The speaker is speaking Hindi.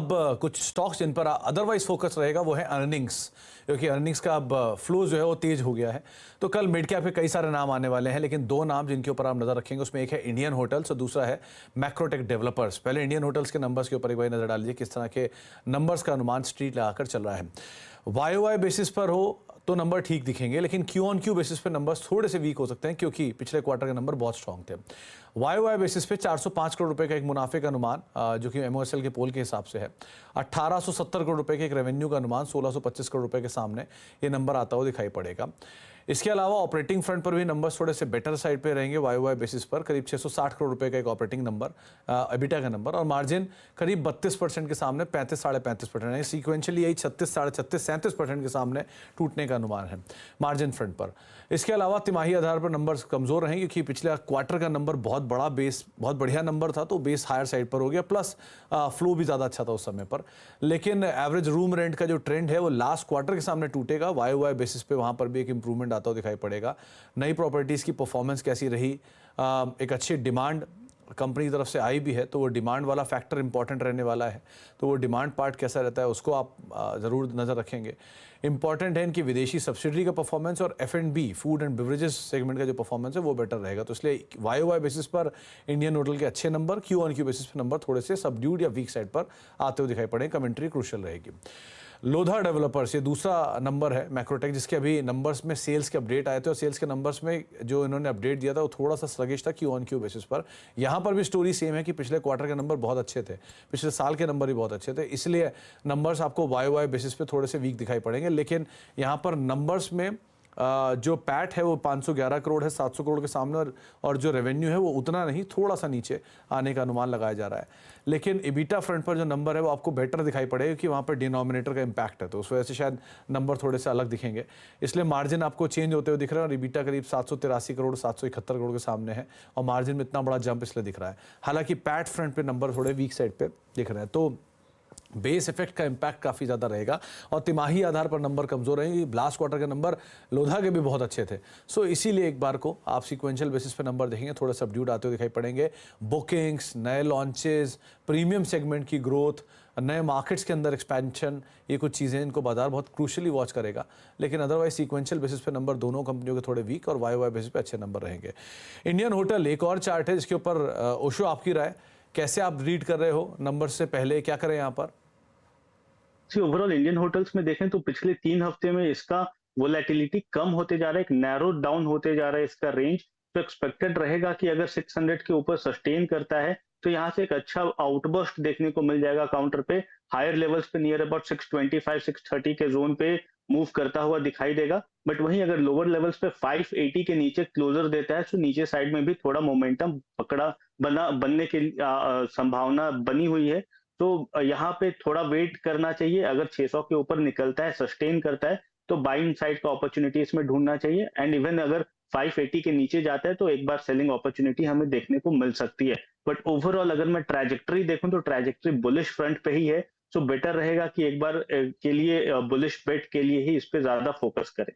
अब कुछ स्टॉक्स जिन पर अदरवाइज फोकस रहेगा वो है अर्निंग्स, क्योंकि अर्निंग्स का अब फ्लो जो है वो तेज हो गया है। तो कल मिड कैप के कई सारे नाम आने वाले हैं, लेकिन दो नाम जिनके ऊपर आप नजर रखेंगे उसमें एक है इंडियन होटल्स और दूसरा है मैक्रोटेक डेवलपर्स। पहले इंडियन होटल्स के नंबर्स के ऊपर एक बार नजर डाल लीजिए किस तरह के नंबर्स का अनुमान स्ट्रीट लगाकर चल रहा है। वाई बेसिस पर हो तो नंबर ठीक दिखेंगे, लेकिन क्यू ऑन क्यू बेसिस पे नंबर्स थोड़े से वीक हो सकते हैं क्योंकि पिछले क्वार्टर के नंबर बहुत स्ट्रांग थे। वाई बेसिस पे 405 करोड़ रुपए का एक मुनाफे का अनुमान जो कि एमओएसएल के पोल के हिसाब से है, 1870 करोड़ रुपए के एक रेवेन्यू का अनुमान 1625 करोड़ रुपए के सामने ये नंबर आता हुआ दिखाई पड़ेगा। इसके अलावा ऑपरेटिंग फ्रंट पर भी नंबर्स थोड़े से बेटर साइड पे रहेंगे। वाई बेसिस पर करीब 660 करोड़ रुपए का एक ऑपरेटिंग नंबर, एबिटा का नंबर, और मार्जिन करीब 32% के सामने 35-35.5%, यानी सीक्वेंशियली यही 36-37% के सामने टूटने का अनुमान है मार्जिन फ्रंट पर। इसके अलावा तिमाही आधार पर नंबर्स कमजोर रहेंगे क्योंकि पिछले क्वार्टर का नंबर बहुत बड़ा बेस, बहुत बढ़िया नंबर था, तो बेस हायर साइड पर हो गया, प्लस फ्लो भी ज़्यादा अच्छा था उस समय पर। लेकिन एवरेज रूम रेंट का जो ट्रेंड है वो लास्ट क्वार्टर के सामने टूटेगा। वाई बेसिस पे वहाँ पर भी एक इंप्रूवमेंट आता हुआ दिखाई पड़ेगा। नई प्रॉपर्टीज़ की परफॉर्मेंस कैसी रही, एक अच्छी डिमांड कंपनी की तरफ से आई भी है, तो वो डिमांड वाला फैक्टर इंपॉर्टेंट रहने वाला है। तो वो डिमांड पार्ट कैसा रहता है उसको आप ज़रूर नज़र रखेंगे। इंपॉर्टेंट है इनकी विदेशी सब्सिडरी का परफॉर्मेंस और F&B food and beverages segment का जो परफॉर्मेंस है वो बेटर रहेगा। तो इसलिए वाई बेसिस पर इंडियन होटल के अच्छे number, Q on Q basis पर नंबर थोड़े से सबड्यूड या वीक साइड पर आते हुए दिखाई पड़े। कमेंट्री क्रूशियल रहेगी। लोधा डेवलपर्स ये दूसरा नंबर है मैक्रोटेक, जिसके अभी नंबर्स में सेल्स के अपडेट आए थे और सेल्स के नंबर्स में जो इन्होंने अपडेट दिया था वो थोड़ा सा स्लगिश था क्यू ऑन क्यू बेसिस पर। यहाँ पर भी स्टोरी सेम है कि पिछले क्वार्टर के नंबर बहुत अच्छे थे, पिछले साल के नंबर भी बहुत अच्छे थे, इसलिए नंबर्स आपको वाई बेसिस पे थोड़े से वीक दिखाई पड़ेंगे। लेकिन यहाँ पर नंबर्स में जो पैट है वो 511 करोड़ है 700 करोड़ के सामने, और जो रेवेन्यू है वो उतना नहीं, थोड़ा सा नीचे आने का अनुमान लगाया जा रहा है। लेकिन इबिटा फ्रंट पर जो नंबर है वो आपको बेटर दिखाई पड़ेगा क्योंकि वहाँ पर डिनोमिनेटर का इम्पैक्ट है, तो उस वजह से शायद नंबर थोड़े से अलग दिखेंगे। इसलिए मार्जिन आपको चेंज होते हुए दिख रहा है और इबिटा करीब 783 करोड़ 771 करोड़ के सामने है और मार्जिन में इतना बड़ा जंप इसलिए दिख रहा है। हालांकि पैट फ्रंट पर नंबर थोड़े वीक साइड पर दिख रहे हैं, तो बेस इफेक्ट का इम्पैक्ट काफ़ी ज़्यादा रहेगा और तिमाही आधार पर नंबर कमज़ोर रहेंगे। लास्ट क्वार्टर के नंबर लोधा के भी बहुत अच्छे थे, सो इसीलिए एक बार को आप सीक्वेंशियल बेसिस पे नंबर देखेंगे थोड़ा सबड्यूड आते हुए दिखाई पड़ेंगे। बुकिंग्स, नए लॉन्चेस, प्रीमियम सेगमेंट की ग्रोथ, नए मार्केट्स के अंदर एक्सपेंशन, ये कुछ चीज़ें इनको बाजार बहुत क्रूशली वॉच करेगा। लेकिन अदरवाइज सीक्वेंशियल बेसिस पे नंबर दोनों कंपनियों के थोड़े वीक और वाई बेसिस पे अच्छे नंबर रहेंगे। इंडियन होटल एक और चार्ट है जिसके ऊपर ओशो आपकी राय, कैसे आप रीड कर रहे हो नंबर से पहले, क्या करें यहाँ पर? ओवरऑल इंडियन होटल्स में देखें तो पिछले 3 हफ्ते में इसका वोलेटिलिटी कम होते जा रहा है, एक नैरो डाउन होते जा रहा है इसका रेंज। तो एक्सपेक्टेड रहेगा कि अगर 600 के ऊपर सस्टेन करता है तो यहाँ से एक अच्छा आउटबर्स्ट देखने को मिल जाएगा काउंटर पे। हायर लेवल्स पे नियर अबाउट 625 630 के जोन पे मूव करता हुआ दिखाई देगा। बट वहीं अगर लोअर लेवल्स पे 580 के नीचे क्लोजर देता है तो नीचे साइड में भी थोड़ा मोमेंटम पकड़ा बनने की संभावना बनी हुई है। तो यहाँ पे थोड़ा वेट करना चाहिए। अगर 600 के ऊपर निकलता है, सस्टेन करता है, तो बाइंग साइड का अपॉर्चुनिटी इसमें ढूंढना चाहिए। एंड इवन अगर 580 के नीचे जाता है तो एक बार सेलिंग अपॉर्चुनिटी हमें देखने को मिल सकती है। बट ओवरऑल अगर मैं ट्रैजेक्टरी देखूं तो ट्रैजेक्टरी बुलिश फ्रंट पे ही है, सो बेटर रहेगा कि एक बार के लिए बुलिश बेट के लिए ही इस पे ज्यादा फोकस करें।